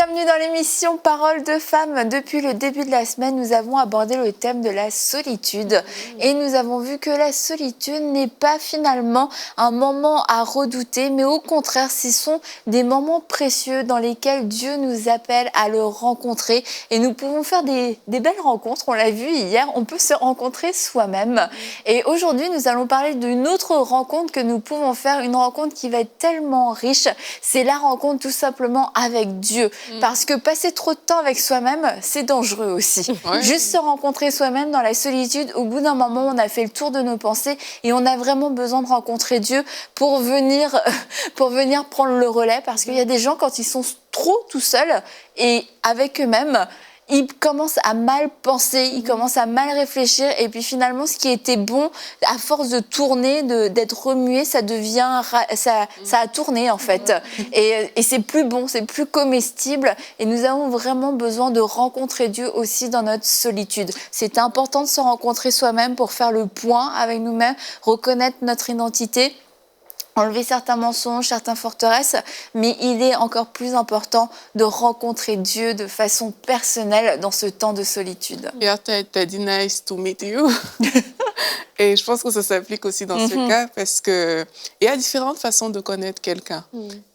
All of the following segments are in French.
bienvenue dans l'émission Parole de femmes. Depuis le début de la semaine, nous avons abordé le thème de la solitude et nous avons vu que la solitude n'est pas finalement un moment à redouter, mais au contraire, ce sont des moments précieux dans lesquels Dieu nous appelle à le rencontrer et nous pouvons faire des belles rencontres. On l'a vu hier, on peut se rencontrer soi-même. Et aujourd'hui, nous allons parler d'une autre rencontre que nous pouvons faire, une rencontre qui va être tellement riche. C'est la rencontre tout simplement avec Dieu. Parce que passer trop de temps avec soi-même, c'est dangereux aussi. Ouais. Juste se rencontrer soi-même dans la solitude, au bout d'un moment, on a fait le tour de nos pensées et on a vraiment besoin de rencontrer Dieu pour venir prendre le relais. Parce qu'il y a des gens, quand ils sont trop tout seuls et avec eux-mêmes, ils commencent à mal penser, ils commencent à mal réfléchir et puis finalement ce qui était bon, à force de tourner, d'être remué, ça a tourné en fait et c'est plus bon, c'est plus comestible et nous avons vraiment besoin de rencontrer Dieu aussi dans notre solitude. C'est important de se rencontrer soi-même pour faire le point avec nous-mêmes, reconnaître notre identité, enlever certains mensonges, certaines forteresses, mais il est encore plus important de rencontrer Dieu de façon personnelle dans ce temps de solitude. Hier, tu as dit « nice to meet you ». Et je pense que ça s'applique aussi dans ce cas parce qu'il y a différentes façons de connaître quelqu'un.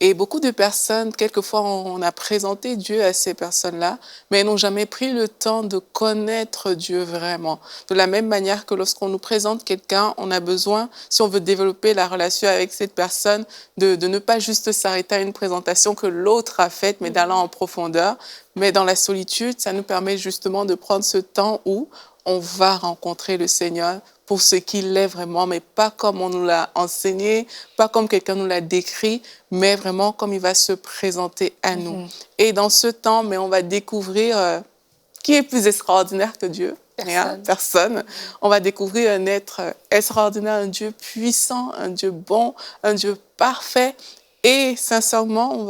Et beaucoup de personnes, quelquefois, on a présenté Dieu à ces personnes-là, mais elles n'ont jamais pris le temps de connaître Dieu vraiment. De la même manière que lorsqu'on nous présente quelqu'un, on a besoin, si on veut développer la relation avec cette personne, de ne pas juste s'arrêter à une présentation que l'autre a faite, mais d'aller en profondeur. Mais dans la solitude, ça nous permet justement de prendre ce temps où on va rencontrer le Seigneur pour ce qu'il est vraiment, mais pas comme on nous l'a enseigné, pas comme quelqu'un nous l'a décrit, mais vraiment comme il va se présenter à nous. Et dans ce temps, mais on va découvrir qui est plus extraordinaire que Dieu. Personne. On va découvrir un être extraordinaire, un Dieu puissant, un Dieu bon, un Dieu parfait. Et sincèrement, on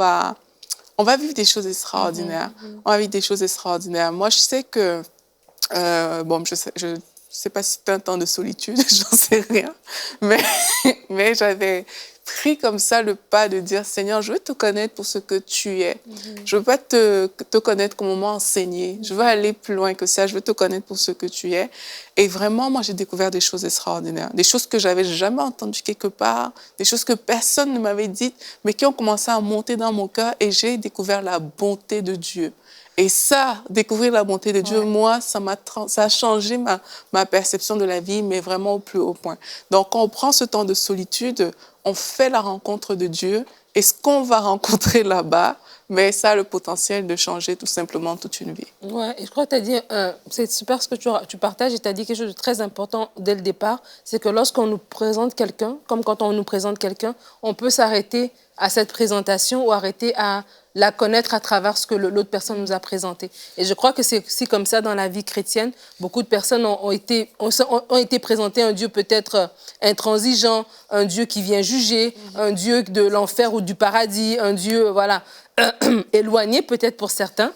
va vivre des choses extraordinaires. On va vivre des choses extraordinaires. Moi, je sais que je sais pas si c'était un temps de solitude, j'en sais rien, mais j'avais pris comme ça le pas de dire « Seigneur, je veux te connaître pour ce que tu es. Je veux pas te connaître comme on m'a enseigné. Je veux aller plus loin que ça. Je veux te connaître pour ce que tu es. » Et vraiment, moi, j'ai découvert des choses extraordinaires, des choses que j'avais jamais entendues quelque part, des choses que personne ne m'avait dites, mais qui ont commencé à monter dans mon cœur et j'ai découvert la bonté de Dieu. Et ça, découvrir la bonté de Dieu, moi, ça a changé ma perception de la vie, mais vraiment au plus haut point. Donc, quand on prend ce temps de solitude, on fait la rencontre de Dieu, et ce qu'on va rencontrer là-bas, mais ça a le potentiel de changer tout simplement toute une vie. Ouais, et je crois que tu as dit, c'est super ce que tu partages, et tu as dit quelque chose de très important dès le départ, c'est que lorsqu'on nous présente quelqu'un, comme quand on nous présente quelqu'un, on peut s'arrêter à cette présentation ou arrêter à la connaître à travers ce que l'autre personne nous a présenté. Et je crois que c'est aussi comme ça dans la vie chrétienne. Beaucoup de personnes ont été présentées un Dieu peut-être intransigeant, un Dieu qui vient juger, un Dieu de l'enfer ou du paradis, un Dieu voilà, éloigné peut-être pour certains.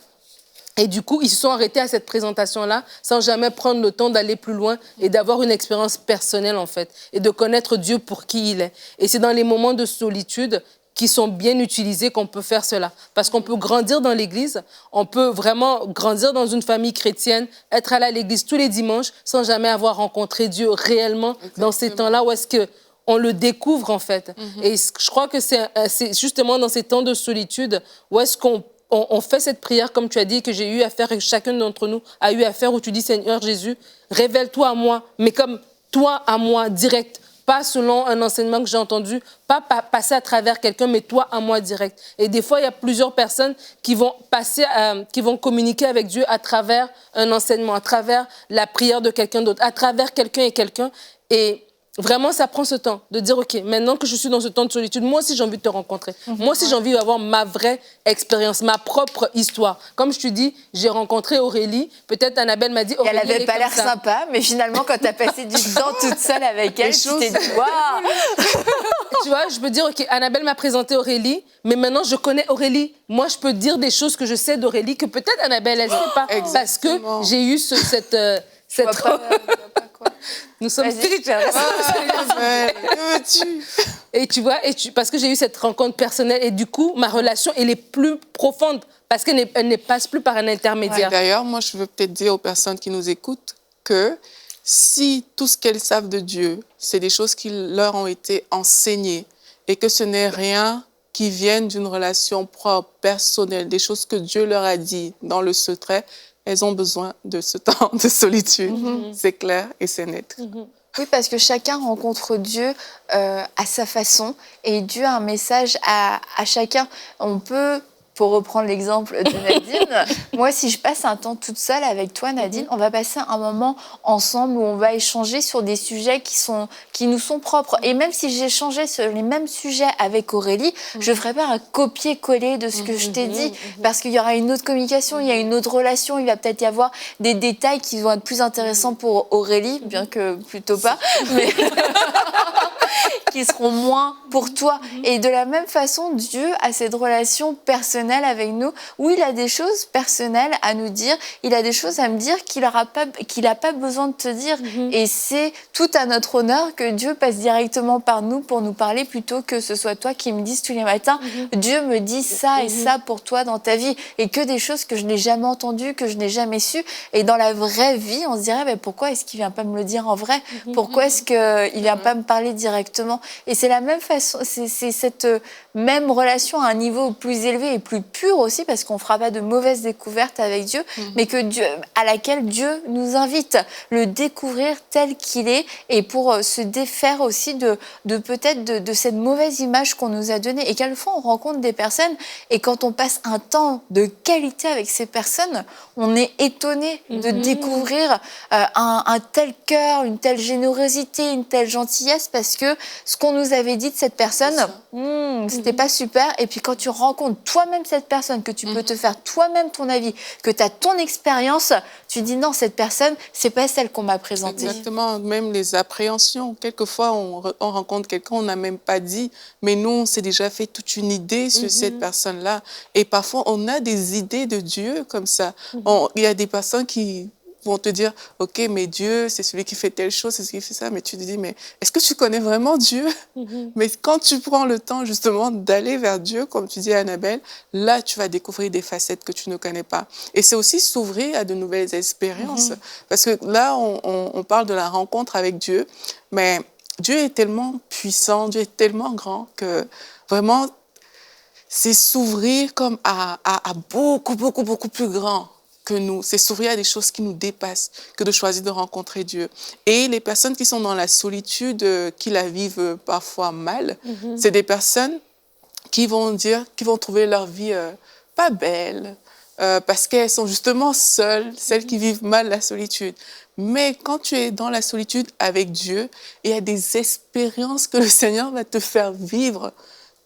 Et du coup, ils se sont arrêtés à cette présentation-là sans jamais prendre le temps d'aller plus loin et d'avoir une expérience personnelle, en fait, et de connaître Dieu pour qui il est. Et c'est dans les moments de solitude qui sont bien utilisés qu'on peut faire cela. Parce qu'on peut grandir dans l'Église, on peut vraiment grandir dans une famille chrétienne, être allé à l'Église tous les dimanches sans jamais avoir rencontré Dieu réellement. Exactement. Dans ces temps-là où est-ce qu'on le découvre, en fait. Et je crois que c'est justement dans ces temps de solitude où est-ce qu'on fait cette prière, comme tu as dit, que j'ai eu à faire, et chacun d'entre nous a eu à faire, où tu dis, Seigneur Jésus, révèle-toi à moi, mais comme toi à moi, direct, pas selon un enseignement que j'ai entendu, pas passer à travers quelqu'un, mais toi à moi, direct. Et des fois, il y a plusieurs personnes qui vont qui vont communiquer avec Dieu à travers un enseignement, à travers la prière de quelqu'un d'autre, à travers quelqu'un et quelqu'un. Et vraiment, ça prend ce temps de dire, OK, maintenant que je suis dans ce temps de solitude, moi aussi, j'ai envie de te rencontrer. Moi aussi, j'ai envie d'avoir ma vraie expérience, ma propre histoire. Comme je te dis, j'ai rencontré Aurélie. Peut-être Annabelle m'a dit, Aurélie, elle n'avait pas l'air sympa, mais finalement, quand tu as passé du temps toute seule avec elle, tu t'es dit, waouh. Tu vois, je peux dire, OK, Annabelle m'a présenté Aurélie, mais maintenant, je connais Aurélie. Moi, je peux dire des choses que je sais d'Aurélie que peut-être Annabelle, elle ne sait pas. Parce que j'ai eu cette Nous sommes spirituels. Que veux-tu? Et tu vois, parce que j'ai eu cette rencontre personnelle et du coup, ma relation, elle est plus profonde parce qu'elle ne passe plus par un intermédiaire. D'ailleurs, moi, je veux peut-être dire aux personnes qui nous écoutent que si tout ce qu'elles savent de Dieu, c'est des choses qui leur ont été enseignées et que ce n'est rien qui vienne d'une relation propre, personnelle, des choses que Dieu leur a dit dans le secret, elles ont besoin de ce temps de solitude. C'est clair et c'est net. Oui, parce que chacun rencontre Dieu à sa façon et Dieu a un message à chacun. On peut, pour reprendre l'exemple de Nadine, moi, si je passe un temps toute seule avec toi, Nadine, on va passer un moment ensemble où on va échanger sur des sujets qui nous sont propres. Et même si j'échangeais sur les mêmes sujets avec Aurélie, je ne ferai pas un copier-coller de ce que je t'ai dit parce qu'il y aura une autre communication, il y a une autre relation, il va peut-être y avoir des détails qui vont être plus intéressants pour Aurélie, bien que plutôt pas, mais qui seront moins pour toi. Et de la même façon, Dieu a cette relation personnelle avec nous où il a des choses personnelles à nous dire, il a des choses à me dire qu'il n'a pas besoin de te dire. Et c'est tout à notre honneur que Dieu passe directement par nous pour nous parler plutôt que ce soit toi qui me dises tous les matins Dieu me dit ça et ça pour toi dans ta vie. Et que des choses que je n'ai jamais entendues, que je n'ai jamais su. Et dans la vraie vie, on se dirait mais pourquoi est-ce qu'il ne vient pas me le dire en vrai? Pourquoi est-ce qu'il ne vient pas me parler directement? Et c'est la même façon, c'est cette même relation à un niveau plus élevé et plus pur aussi, parce qu'on ne fera pas de mauvaises découvertes avec Dieu, mais à laquelle Dieu nous invite, le découvrir tel qu'il est, et pour se défaire aussi de peut-être de cette mauvaise image qu'on nous a donnée. Et quelquefois, on rencontre des personnes, et quand on passe un temps de qualité avec ces personnes, on est étonné de découvrir un tel cœur, une telle générosité, une telle gentillesse, parce que ce qu'on nous avait dit de cette personne, c'était pas super. Et puis quand tu rencontres toi-même cette personne, que tu peux te faire toi-même ton avis, que tu as ton expérience, tu dis non, cette personne, c'est pas celle qu'on m'a présentée. Exactement, même les appréhensions. Quelquefois, on rencontre quelqu'un, on n'a même pas dit, mais nous, on s'est déjà fait toute une idée sur cette personne-là. Et parfois, on a des idées de Dieu comme ça. Il y a des personnes qui vont te dire, OK, mais Dieu, c'est celui qui fait telle chose, c'est celui qui fait ça. Mais tu te dis, mais est-ce que tu connais vraiment Dieu? Mais quand tu prends le temps, justement, d'aller vers Dieu, comme tu dis à Annabelle, là, tu vas découvrir des facettes que tu ne connais pas. Et c'est aussi s'ouvrir à de nouvelles expériences. Parce que là, on parle de la rencontre avec Dieu, mais Dieu est tellement puissant, Dieu est tellement grand que vraiment, c'est s'ouvrir comme à beaucoup, beaucoup, beaucoup plus grand que nous. C'est s'ouvrir à des choses qui nous dépassent que de choisir de rencontrer Dieu. Et les personnes qui sont dans la solitude, qui la vivent parfois mal, c'est des personnes qui vont trouver leur vie pas belle, parce qu'elles sont justement seules, celles qui vivent mal la solitude. Mais quand tu es dans la solitude avec Dieu, il y a des expériences que le Seigneur va te faire vivre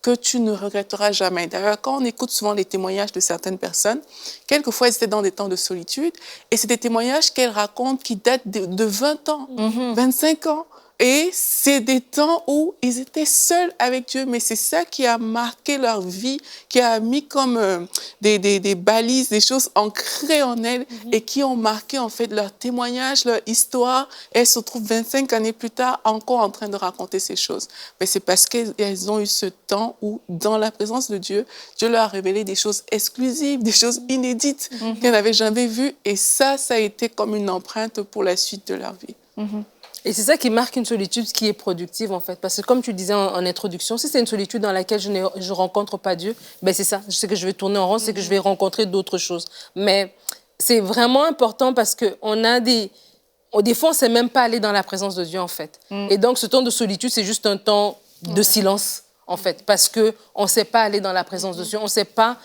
que tu ne regretteras jamais. D'ailleurs, quand on écoute souvent les témoignages de certaines personnes, quelquefois, elles étaient dans des temps de solitude, et c'est des témoignages qu'elles racontent qui datent de 20 ans, 25 ans. Et c'est des temps où ils étaient seuls avec Dieu, mais c'est ça qui a marqué leur vie, qui a mis comme des balises, des choses ancrées en elles et qui ont marqué en fait leur témoignage, leur histoire. Et elles se trouvent 25 années plus tard encore en train de raconter ces choses. Mais c'est parce qu'elles ont eu ce temps où, dans la présence de Dieu, Dieu leur a révélé des choses exclusives, des choses inédites qu'elles n'avaient jamais vues. Et ça a été comme une empreinte pour la suite de leur vie. Et c'est ça qui marque une solitude qui est productive, en fait. Parce que comme tu disais en introduction, si c'est une solitude dans laquelle je ne rencontre pas Dieu, ben c'est ça. Je sais que je vais tourner en rond, c'est que je vais rencontrer d'autres choses. Mais c'est vraiment important parce qu'on a des fois, on ne sait même pas aller dans la présence de Dieu, en fait. Et donc, ce temps de solitude, c'est juste un temps de silence, en fait. Parce qu'on ne sait pas aller dans la présence de Dieu, on ne sait pas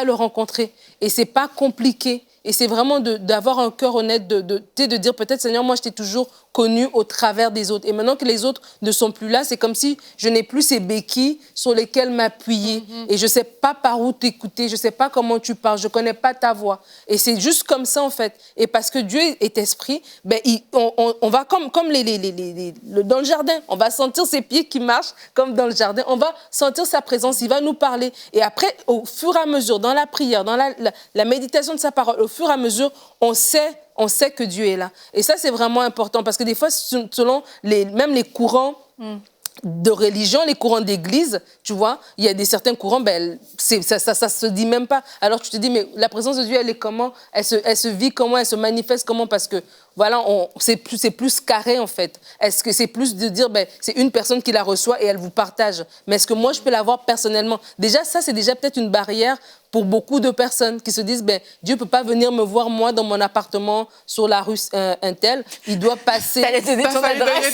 le rencontrer. Et ce n'est pas compliqué. Et c'est vraiment d'avoir un cœur honnête, de dire peut-être, Seigneur, moi, je t'ai toujours connu au travers des autres. Et maintenant que les autres ne sont plus là, c'est comme si je n'ai plus ces béquilles sur lesquelles m'appuyer. Et je ne sais pas par où t'écouter, je ne sais pas comment tu parles, je ne connais pas ta voix. Et c'est juste comme ça, en fait. Et parce que Dieu est esprit, ben, on va comme dans le jardin. On va sentir ses pieds qui marchent comme dans le jardin. On va sentir sa présence, il va nous parler. Et après, au fur et à mesure, dans la prière, dans la méditation de sa parole, au fur et à mesure, on sait que Dieu est là. Et ça, c'est vraiment important parce que des fois, selon même les courants de religion, les courants d'église, tu vois, il y a certains courants, ben, ça se dit même pas. Alors tu te dis, mais la présence de Dieu, elle est comment? Elle se vit comment? Elle se manifeste comment? Parce que, voilà, c'est plus carré, en fait. Est-ce que c'est plus de dire, ben, c'est une personne qui la reçoit et elle vous partage? Mais est-ce que moi, je peux l'avoir personnellement? Déjà, ça, c'est déjà peut-être une barrière pour beaucoup de personnes qui se disent, ben, Dieu peut pas venir me voir, moi, dans mon appartement sur la rue Intel. Il doit passer... T'allais donner ton adresse.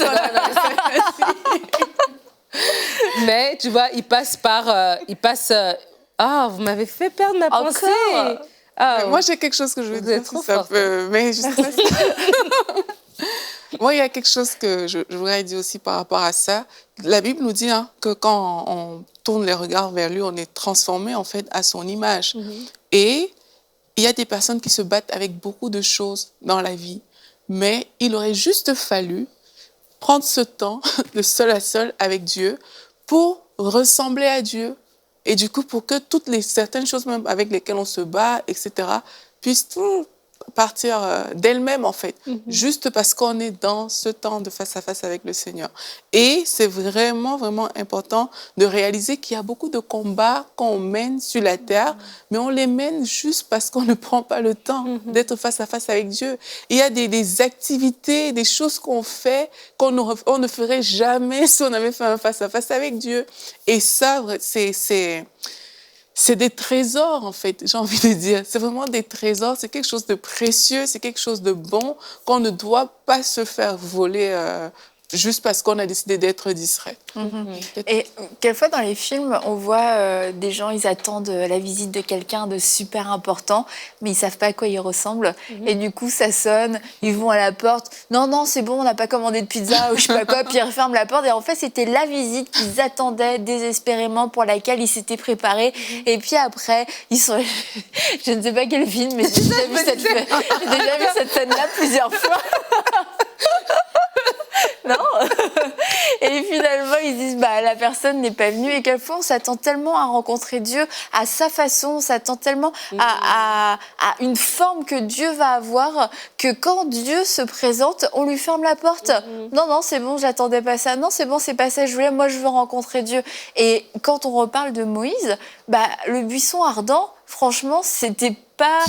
Mais, tu vois, il passe par... Ah, vous m'avez fait perdre ma pensée. Ah, Moi, j'ai quelque chose que je veux vous dire. êtes trop Si ça forte. peut... Mais je sais pas si- Moi, il y a quelque chose que je voudrais dire aussi par rapport à ça. La Bible nous dit que quand on tourne les regards vers lui, on est transformé, en fait, à son image. Et il y a des personnes qui se battent avec beaucoup de choses dans la vie. Mais il aurait juste fallu prendre ce temps de seul à seul avec Dieu pour ressembler à Dieu. Et du coup, pour que certaines choses même avec lesquelles on se bat, etc., puissent tout partir d'elles-mêmes, en fait, juste parce qu'on est dans ce temps de face à face avec le Seigneur. Et c'est vraiment, vraiment important de réaliser qu'il y a beaucoup de combats qu'on mène sur la terre, mais on les mène juste parce qu'on ne prend pas le temps d'être face à face avec Dieu. Il y a des activités, des choses qu'on fait qu'on on ne ferait jamais si on avait fait un face à face avec Dieu. Et ça, c'est des trésors, en fait, j'ai envie de dire. C'est vraiment des trésors, c'est quelque chose de précieux, c'est quelque chose de bon qu'on ne doit pas se faire voler juste parce qu'on a décidé d'être distrait. Et quelquefois dans les films, on voit des gens, ils attendent la visite de quelqu'un de super important, mais ils savent pas à quoi il ressemble. Et du coup, ça sonne, ils vont à la porte. Non, non, c'est bon, on n'a pas commandé de pizza ou je sais pas quoi. Puis ils referment la porte. Et en fait, c'était la visite qu'ils attendaient désespérément, pour laquelle ils s'étaient préparés. Et puis après, ils sont... je ne sais pas quel film, mais j'ai déjà vu cette scène-là plusieurs fois. Non. Et finalement, ils disent, bah, la personne n'est pas venue. Et quelquefois, on s'attend tellement à rencontrer Dieu à sa façon, on s'attend tellement à une forme que Dieu va avoir, que quand Dieu se présente, on lui ferme la porte. Non, non, c'est bon, j'attendais pas ça. Non, c'est bon, c'est pas ça que je voulais. Moi, je veux rencontrer Dieu. Et quand on reparle de Moïse, bah, le buisson ardent, franchement, c'était pas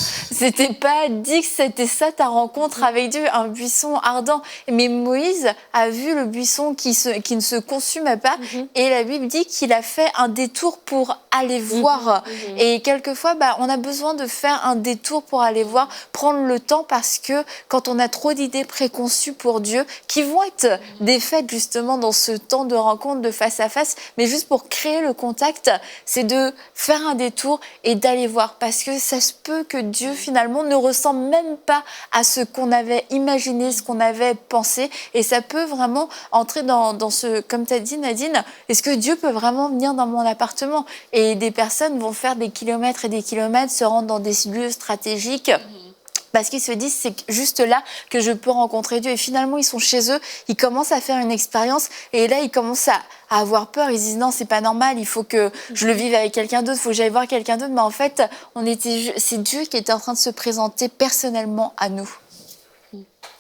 dit que c'était ça ta rencontre avec Dieu, un buisson ardent. Mais Moïse a vu le buisson qui ne se consumait pas, et la Bible dit qu'il a fait un détour pour aller voir. Et quelquefois, bah, on a besoin de faire un détour pour aller voir, prendre le temps, parce que quand on a trop d'idées préconçues pour Dieu, qui vont être défaites justement dans ce temps de rencontre, de face à face, mais juste pour créer le contact, c'est de faire un détour et d'aller voir, parce que ça se peut que Dieu finalement ne ressemble même pas à ce qu'on avait imaginé, ce qu'on avait pensé, et ça peut vraiment entrer dans ce, comme tu as dit Nadine, est-ce que Dieu peut vraiment venir dans mon appartement? Et des personnes vont faire des kilomètres et des kilomètres, se rendre dans des lieux stratégiques, parce qu'ils se disent, c'est juste là que je peux rencontrer Dieu. Et finalement, ils sont chez eux, ils commencent à faire une expérience, et là, ils commencent à avoir peur. Ils se disent, non, c'est pas normal, il faut que je le vive avec quelqu'un d'autre, il faut que j'aille voir quelqu'un d'autre. Mais en fait, c'est Dieu qui était en train de se présenter personnellement à nous.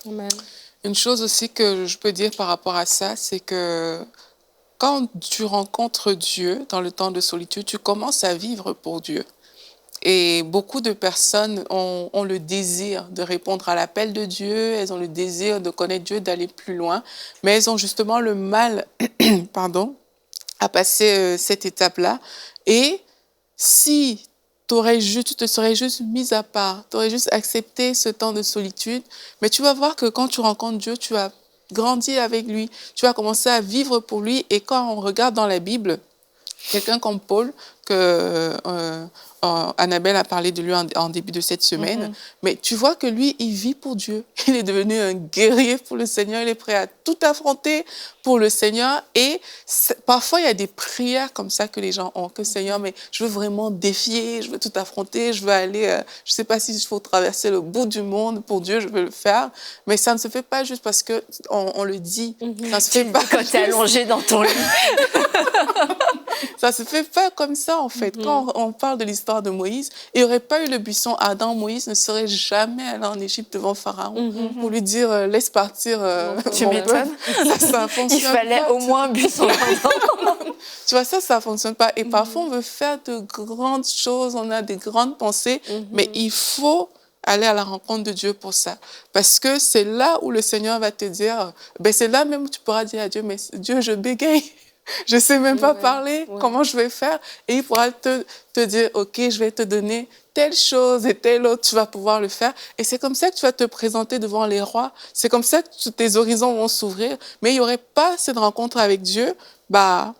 Amen. Une chose aussi que je peux dire par rapport à ça, c'est que quand tu rencontres Dieu dans le temps de solitude, tu commences à vivre pour Dieu. Et beaucoup de personnes ont le désir de répondre à l'appel de Dieu, elles ont le désir de connaître Dieu, d'aller plus loin, mais elles ont justement le mal pardon, à passer cette étape-là. Et si tu te serais juste mise à part, tu aurais juste accepté ce temps de solitude, mais tu vas voir que quand tu rencontres Dieu, tu vas grandir avec lui, tu vas commencer à vivre pour lui. Et quand on regarde dans la Bible, quelqu'un comme Paul, que Annabelle a parlé de lui en début de cette semaine, mais tu vois que lui, il vit pour Dieu. Il est devenu un guerrier pour le Seigneur, il est prêt à tout affronter pour le Seigneur. Et parfois, il y a des prières comme ça que les gens ont, que Seigneur, mais je veux vraiment défier, je veux tout affronter, je veux aller, je ne sais pas s'il faut traverser le bout du monde pour Dieu, je veux le faire. Mais ça ne se fait pas juste parce qu'on le dit. Ça se fait pas quand tu es allongé dans ton lit. Ça se fait pas comme ça, en fait. Quand on parle de l'histoire de Moïse, il n'y aurait pas eu le buisson Adam. Moïse ne serait jamais allé en Égypte devant Pharaon pour lui dire laisse partir Tu mon m'étonnes. peuple. Ça fonctionne Il fallait pas. au moins un buisson. Tu vois, ça fonctionne pas. Et parfois, on veut faire de grandes choses, on a des grandes pensées, mais il faut aller à la rencontre de Dieu pour ça. Parce que c'est là où le Seigneur va te dire, ben c'est là même où tu pourras dire à Dieu, mais Dieu, je bégaye. Je sais même pas parler, comment je vais faire? Et il pourra te dire, OK, je vais te donner telle chose et telle autre, tu vas pouvoir le faire. Et c'est comme ça que tu vas te présenter devant les rois. C'est comme ça que tes horizons vont s'ouvrir. Mais il n'y aurait pas cette rencontre avec Dieu, bah,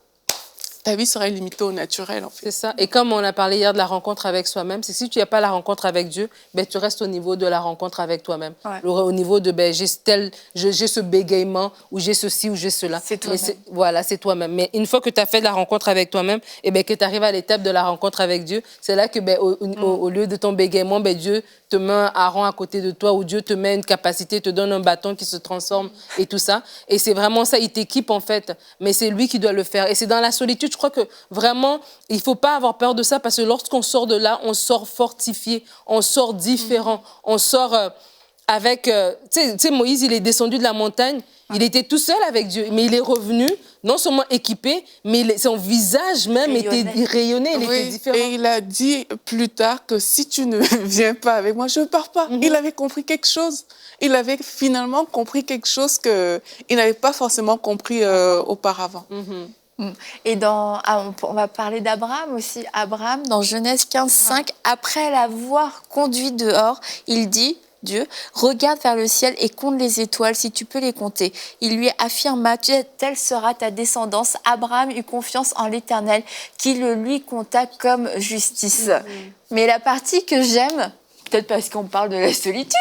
ta vie serait limitée au naturel, en fait. C'est ça. Et comme on a parlé hier de la rencontre avec soi-même, c'est que si tu n'as pas la rencontre avec Dieu, ben, tu restes au niveau de la rencontre avec toi-même. Ouais. Au niveau de ben, j'ai ce bégaiement, ou j'ai ceci, ou j'ai cela. C'est toi-même. Voilà, c'est toi-même. Mais une fois que tu as fait la rencontre avec toi-même, et ben, que tu arrives à l'étape de la rencontre avec Dieu, c'est là que ben, au lieu de ton bégaiement, ben, Dieu te met un hareng à côté de toi, ou Dieu te met une capacité, te donne un bâton qui se transforme et tout ça. Et c'est vraiment ça, il t'équipe en fait. Mais c'est lui qui doit le faire. Et c'est dans la solitude, je crois que vraiment, il ne faut pas avoir peur de ça parce que lorsqu'on sort de là, on sort fortifié, on sort différent, on sort avec... tu sais, Moïse, il est descendu de la montagne, il était tout seul avec Dieu, mais il est revenu, non seulement équipé, mais son visage même il rayonnait, il était différent. Et il a dit plus tard que si tu ne viens pas avec moi, je ne pars pas. Il avait compris quelque chose. Il avait finalement compris quelque chose qu'il n'avait pas forcément compris auparavant. Et on va parler d'Abraham aussi. Abraham, dans Genèse 15:5, après l'avoir conduit dehors, il dit, Dieu, regarde vers le ciel et compte les étoiles si tu peux les compter. Il lui affirma, telle sera ta descendance. Abraham eut confiance en l'Éternel qui le lui compta comme justice. Mais la partie que j'aime, peut-être parce qu'on parle de la solitude,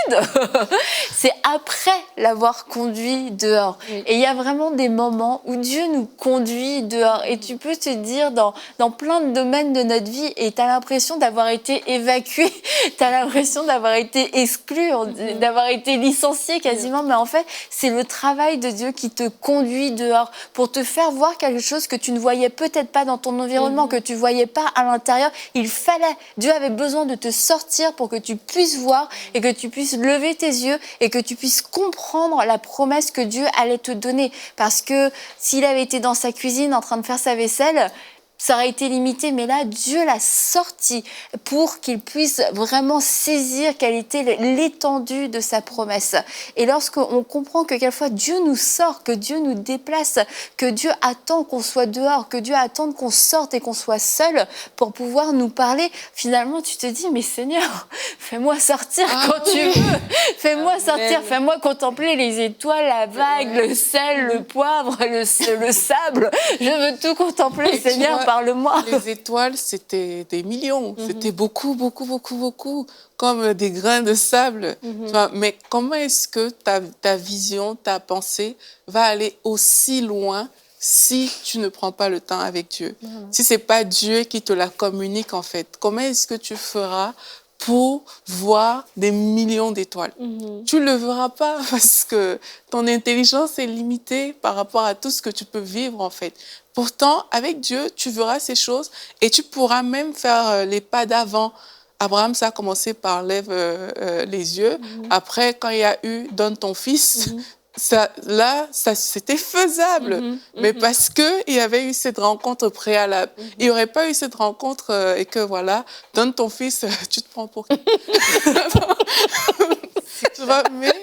c'est après l'avoir conduit dehors. Et il y a vraiment des moments où Dieu nous conduit dehors. Et tu peux te dire dans plein de domaines de notre vie, et tu as l'impression d'avoir été évacué, tu as l'impression d'avoir été exclu, d'avoir été licencié quasiment. Mais en fait, c'est le travail de Dieu qui te conduit dehors pour te faire voir quelque chose que tu ne voyais peut-être pas dans ton environnement, que tu ne voyais pas à l'intérieur. Dieu avait besoin de te sortir pour que tu puisses voir et que tu puisses lever tes yeux et que tu puisses comprendre la promesse que Dieu allait te donner. Parce que s'il avait été dans sa cuisine en train de faire sa vaisselle, ça aurait été limité, mais là, Dieu l'a sorti pour qu'il puisse vraiment saisir quelle était l'étendue de sa promesse. Et lorsqu'on comprend que quelquefois Dieu nous sort, que Dieu nous déplace, que Dieu attend qu'on soit dehors, que Dieu attend qu'on sorte et qu'on soit seul pour pouvoir nous parler, finalement, tu te dis, mais Seigneur, fais-moi sortir quand tu veux. Fais-moi sortir, fais-moi contempler les étoiles, la vague, le sel, le poivre, le sable. Je veux tout contempler, Seigneur. Parle-moi. Les étoiles, c'était des millions. C'était beaucoup, beaucoup, beaucoup, beaucoup. Comme des grains de sable. Tu vois, mais comment est-ce que ta vision, ta pensée va aller aussi loin si tu ne prends pas le temps avec Dieu? Si ce n'est pas Dieu qui te la communique, en fait, comment est-ce que tu feras pour voir des millions d'étoiles? Tu ne le verras pas parce que ton intelligence est limitée par rapport à tout ce que tu peux vivre, en fait. Pourtant, avec Dieu, tu verras ces choses et tu pourras même faire les pas d'avant. Abraham, ça a commencé par lève les yeux. Après, quand il y a eu donne ton fils, ça, c'était faisable. Mais parce qu'il y avait eu cette rencontre préalable. Il n'y aurait pas eu cette rencontre et que voilà, donne ton fils, tu te prends pour qui? Tu vois, mais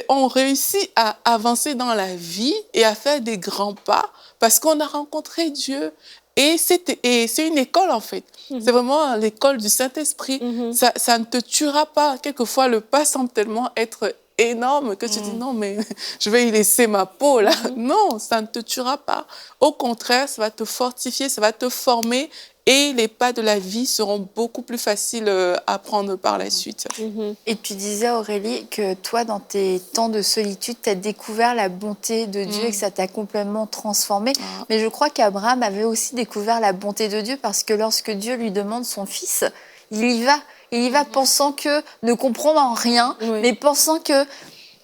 on réussit à avancer dans la vie et à faire des grands pas parce qu'on a rencontré Dieu. Et c'est une école, en fait. C'est vraiment l'école du Saint-Esprit. Ça ne te tuera pas. Quelquefois, le pas semble tellement être énorme que tu dis non, mais je vais y laisser ma peau, là. Non, ça ne te tuera pas. Au contraire, ça va te fortifier, ça va te former. Et les pas de la vie seront beaucoup plus faciles à prendre par la suite. Et tu disais, Aurélie, que toi, dans tes temps de solitude, tu as découvert la bonté de Dieu et que ça t'a complètement transformé. Mais je crois qu'Abraham avait aussi découvert la bonté de Dieu parce que lorsque Dieu lui demande son fils, il y va. Il y va pensant que, ne comprenant rien, mais pensant que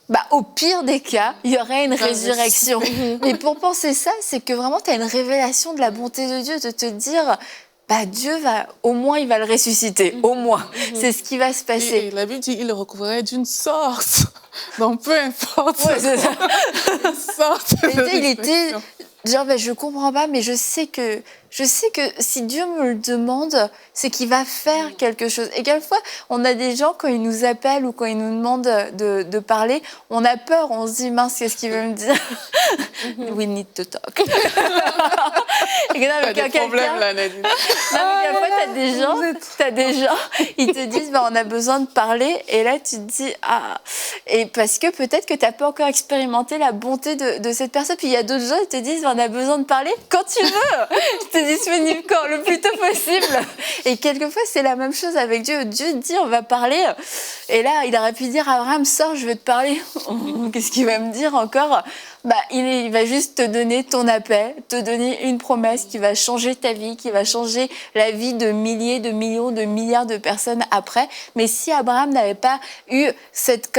bah, au pire des cas, il y aurait une résurrection. Mais pour penser ça, c'est que vraiment, tu as une révélation de la bonté de Dieu, de te dire, bah, Dieu va, au moins, il va le ressusciter. Au moins. C'est ce qui va se passer. Et la Bible dit qu'il le recouvrait d'une sorte. Donc, peu importe. Ouais, c'est ça. Une sorte de Il était résurrection. genre, ben, je comprends pas, mais je sais que si Dieu me le demande, c'est qu'il va faire quelque chose. Et quelquefois, on a des gens, quand ils nous appellent ou quand ils nous demandent de parler, on a peur, on se dit, mince, qu'est-ce qu'il veut me dire? We need to talk. Et non, mais T'as des problèmes, là, Nadine. non, mais quelquefois, t'as des gens, ils te disent, bah, on a besoin de parler. Et là, tu te dis, ah. Et parce que peut-être que t'as pas encore expérimenté la bonté de cette personne. Puis il y a d'autres gens, ils te disent, bah, on a besoin de parler quand tu veux. T'es disponible quand? Le plus tôt possible. Et quelquefois, c'est la même chose avec Dieu. Dieu dit, on va parler. Et là, il aurait pu dire, Abraham, sors, je veux te parler. Qu'est-ce qu'il va me dire encore? Bah, il va juste te donner ton appel, te donner une promesse qui va changer ta vie, qui va changer la vie de milliers, de millions, de milliards de personnes après. Mais si Abraham n'avait pas eu cette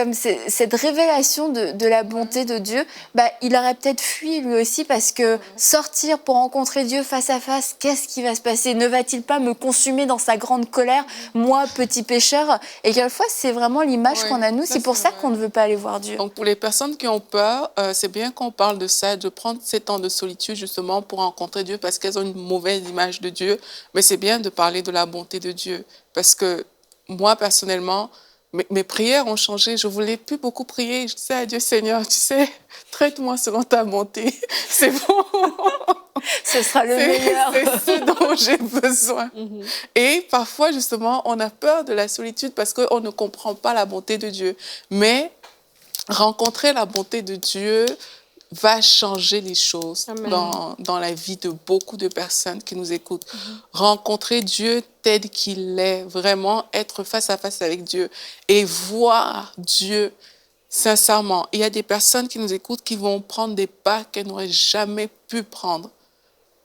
révélation de la bonté de Dieu, bah, il aurait peut-être fui lui aussi, parce que sortir pour rencontrer Dieu face à face, qu'est-ce qui va se passer? Ne va-t-il pas me consumer dans sa grande colère, moi, petit pécheur? Et quelquefois, c'est vraiment l'image qu'on a nous. C'est pour ça qu'on ne veut pas aller voir Dieu. Donc, pour les personnes qui ont peur, c'est bien qu'on parle de ça, de prendre ces temps de solitude justement pour rencontrer Dieu, parce qu'elles ont une mauvaise image de Dieu. Mais c'est bien de parler de la bonté de Dieu, parce que moi, personnellement, mes prières ont changé. Je voulais plus beaucoup prier. Je disais à Dieu, Seigneur, tu sais, traite-moi selon ta bonté. C'est bon. Ce sera le meilleur. C'est ce dont j'ai besoin. Et parfois, justement, on a peur de la solitude parce qu'on ne comprend pas la bonté de Dieu. Mais rencontrer la bonté de Dieu va changer les choses dans la vie de beaucoup de personnes qui nous écoutent. Rencontrer Dieu tel qu'il est, vraiment être face à face avec Dieu et voir Dieu sincèrement. Il y a des personnes qui nous écoutent qui vont prendre des pas qu'elles n'auraient jamais pu prendre,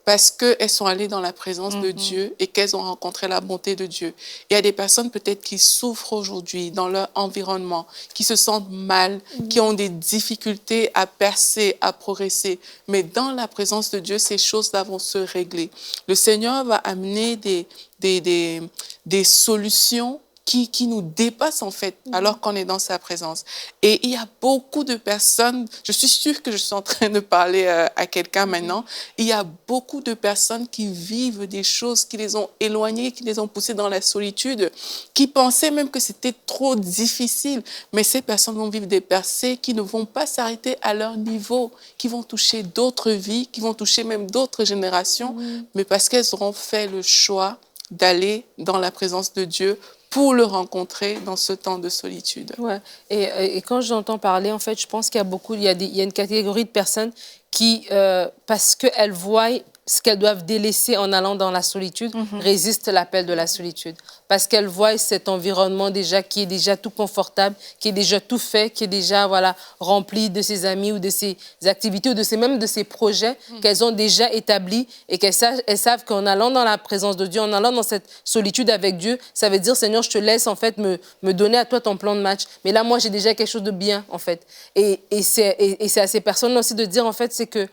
parce qu'elles sont allées dans la présence de Dieu et qu'elles ont rencontré la bonté de Dieu. Il y a des personnes peut-être qui souffrent aujourd'hui dans leur environnement, qui se sentent mal, qui ont des difficultés à percer, à progresser. Mais dans la présence de Dieu, ces choses-là vont se régler. Le Seigneur va amener des solutions qui nous dépasse en fait, alors qu'on est dans sa présence. Et il y a beaucoup de personnes, je suis sûre que je suis en train de parler à quelqu'un maintenant, il y a beaucoup de personnes qui vivent des choses qui les ont éloignées, qui les ont poussées dans la solitude, qui pensaient même que c'était trop difficile. Mais ces personnes vont vivre des percées qui ne vont pas s'arrêter à leur niveau, qui vont toucher d'autres vies, qui vont toucher même d'autres générations, mais parce qu'elles auront fait le choix d'aller dans la présence de Dieu pour le rencontrer dans ce temps de solitude. Ouais. Et quand j'entends parler, en fait, je pense qu'il y a il y a une catégorie de personnes qui, parce qu'elles voient ce qu'elles doivent délaisser en allant dans la solitude, résistent à l'appel de la solitude. Parce qu'elles voient cet environnement déjà qui est déjà tout confortable, qui est déjà tout fait, qui est déjà voilà, rempli de ses amis ou de ses activités ou même de ses projets qu'elles ont déjà établis et qu'elles savent qu'en allant dans la présence de Dieu, en allant dans cette solitude avec Dieu, ça veut dire, Seigneur, je te laisse en fait me donner à toi ton plan de match. Mais là, moi, j'ai déjà quelque chose de bien en fait. Et c'est à ces personnes aussi de dire en fait, c'est que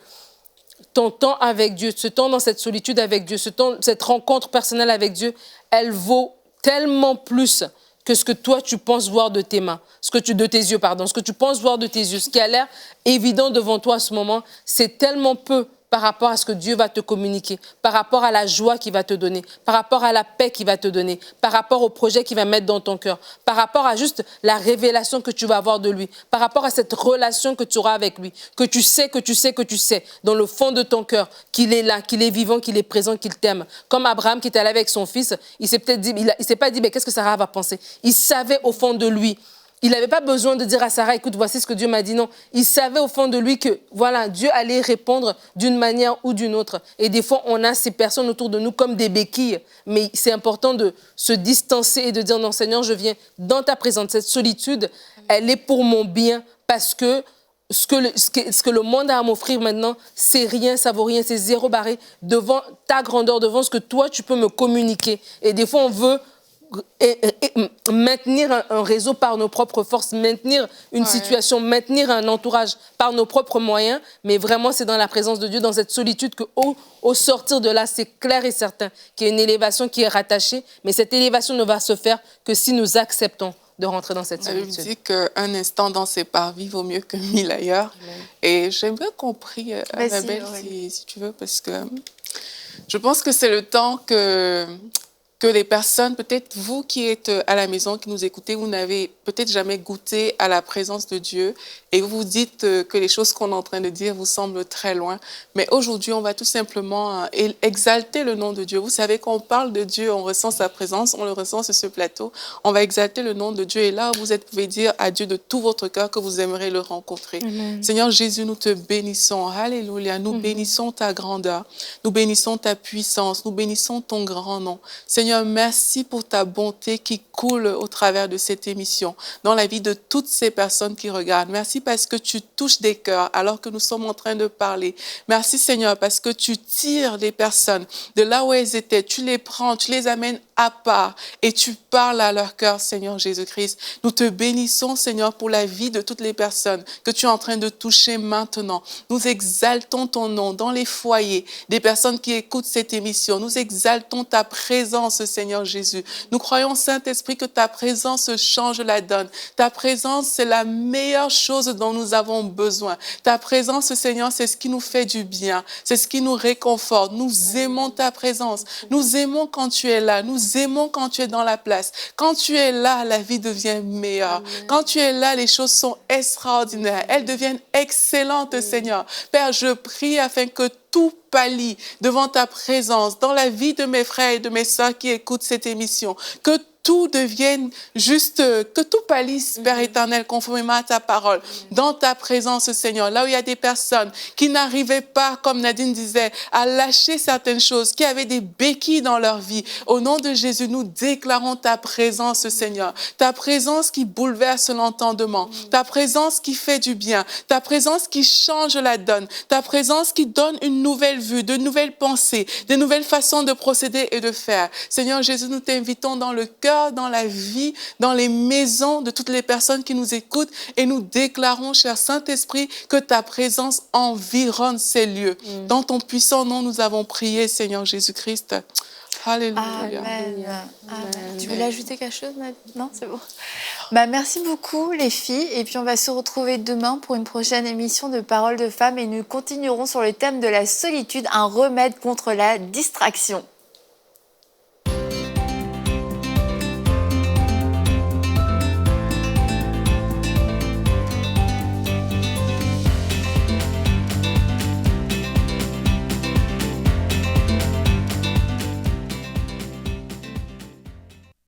ton temps avec Dieu, ce temps dans cette solitude avec Dieu, cette rencontre personnelle avec Dieu, elle vaut tellement plus que ce que toi tu penses voir de tes mains, de tes yeux, pardon, ce que tu penses voir de tes yeux, ce qui a l'air évident devant toi à ce moment, c'est tellement peu par rapport à ce que Dieu va te communiquer, par rapport à la joie qu'il va te donner, par rapport à la paix qu'il va te donner, par rapport au projet qu'il va mettre dans ton cœur, par rapport à juste la révélation que tu vas avoir de lui, par rapport à cette relation que tu auras avec lui, que tu sais, dans le fond de ton cœur, qu'il est là, qu'il est vivant, qu'il est présent, qu'il t'aime. Comme Abraham qui est allé avec son fils, il s'est peut-être dit, il s'est pas dit, mais qu'est-ce que Sarah va penser? Il savait au fond de lui. Il n'avait pas besoin de dire à Sarah, écoute, voici ce que Dieu m'a dit. Non, il savait au fond de lui que, voilà, Dieu allait répondre d'une manière ou d'une autre. Et des fois, on a ces personnes autour de nous comme des béquilles. Mais c'est important de se distancer et de dire, non, Seigneur, je viens dans ta présence. Cette solitude, elle est pour mon bien parce que ce que le monde a à m'offrir maintenant, c'est rien, ça vaut rien, c'est zéro barré devant ta grandeur, devant ce que toi, tu peux me communiquer. Et des fois, on veut maintenir un réseau par nos propres forces, maintenir une situation, maintenir un entourage par nos propres moyens, mais vraiment c'est dans la présence de Dieu, dans cette solitude qu'au sortir de là, c'est clair et certain qu'il y a une élévation qui est rattachée, mais cette élévation ne va se faire que si nous acceptons de rentrer dans cette solitude. La Bible dit qu'un instant dans ses parvis vaut mieux que 1000 ailleurs. Et j'aimerais qu'on prie, Annabelle, si tu veux, parce que je pense que c'est le temps que les personnes, peut-être vous qui êtes à la maison, qui nous écoutez, vous n'avez peut-être jamais goûté à la présence de Dieu et vous vous dites que les choses qu'on est en train de dire vous semblent très loin. Mais aujourd'hui, on va tout simplement exalter le nom de Dieu. Vous savez, quand on parle de Dieu, on ressent sa présence, on le ressent sur ce plateau. On va exalter le nom de Dieu et là, vous pouvez dire à Dieu de tout votre cœur que vous aimeriez le rencontrer. Amen. Seigneur Jésus, nous te bénissons. Alléluia. Nous bénissons ta grandeur. Nous bénissons ta puissance. Nous bénissons ton grand nom. Seigneur, merci pour ta bonté qui coule au travers de cette émission, dans la vie de toutes ces personnes qui regardent. Merci parce que tu touches des cœurs alors que nous sommes en train de parler. Merci Seigneur parce que tu tires les personnes de là où elles étaient, tu les prends, tu les amènes à part et tu parles à leur cœur, Seigneur Jésus-Christ. Nous te bénissons, Seigneur, pour la vie de toutes les personnes que tu es en train de toucher maintenant. Nous exaltons ton nom dans les foyers des personnes qui écoutent cette émission. Nous exaltons ta présence, Seigneur Jésus. Nous croyons, Saint-Esprit, que ta présence change la donne. Ta présence, c'est la meilleure chose dont nous avons besoin. Ta présence, Seigneur, c'est ce qui nous fait du bien. C'est ce qui nous réconforte. Nous aimons ta présence. Nous aimons quand tu es là. Nous aimons quand tu es dans la place. Quand tu es là, la vie devient meilleure. Amen. Quand tu es là, les choses sont extraordinaires. Elles deviennent excellentes, Seigneur. Père, je prie afin que tout pâlit devant ta présence dans la vie de mes frères et de mes sœurs qui écoutent cette émission. Que tout devienne juste, que tout pâlisse, Père éternel, conformément à ta parole, dans ta présence, Seigneur. Là où il y a des personnes qui n'arrivaient pas, comme Nadine disait, à lâcher certaines choses, qui avaient des béquilles dans leur vie. Au nom de Jésus, nous déclarons ta présence, Seigneur. Ta présence qui bouleverse l'entendement. Ta présence qui fait du bien. Ta présence qui change la donne. Ta présence qui donne une nouvelle vue, de nouvelles pensées, de nouvelles façons de procéder et de faire. Seigneur Jésus, nous t'invitons dans le cœur, dans la vie, dans les maisons de toutes les personnes qui nous écoutent et nous déclarons, cher Saint-Esprit, que ta présence environne ces lieux. Dans ton puissant nom, nous avons prié, Seigneur Jésus-Christ. Alléluia. Amen. Amen. Tu voulais ajouter quelque chose, Nadine? Non, c'est bon. Merci beaucoup, les filles. Et puis, on va se retrouver demain pour une prochaine émission de Paroles de femmes et nous continuerons sur le thème de la solitude, un remède contre la distraction.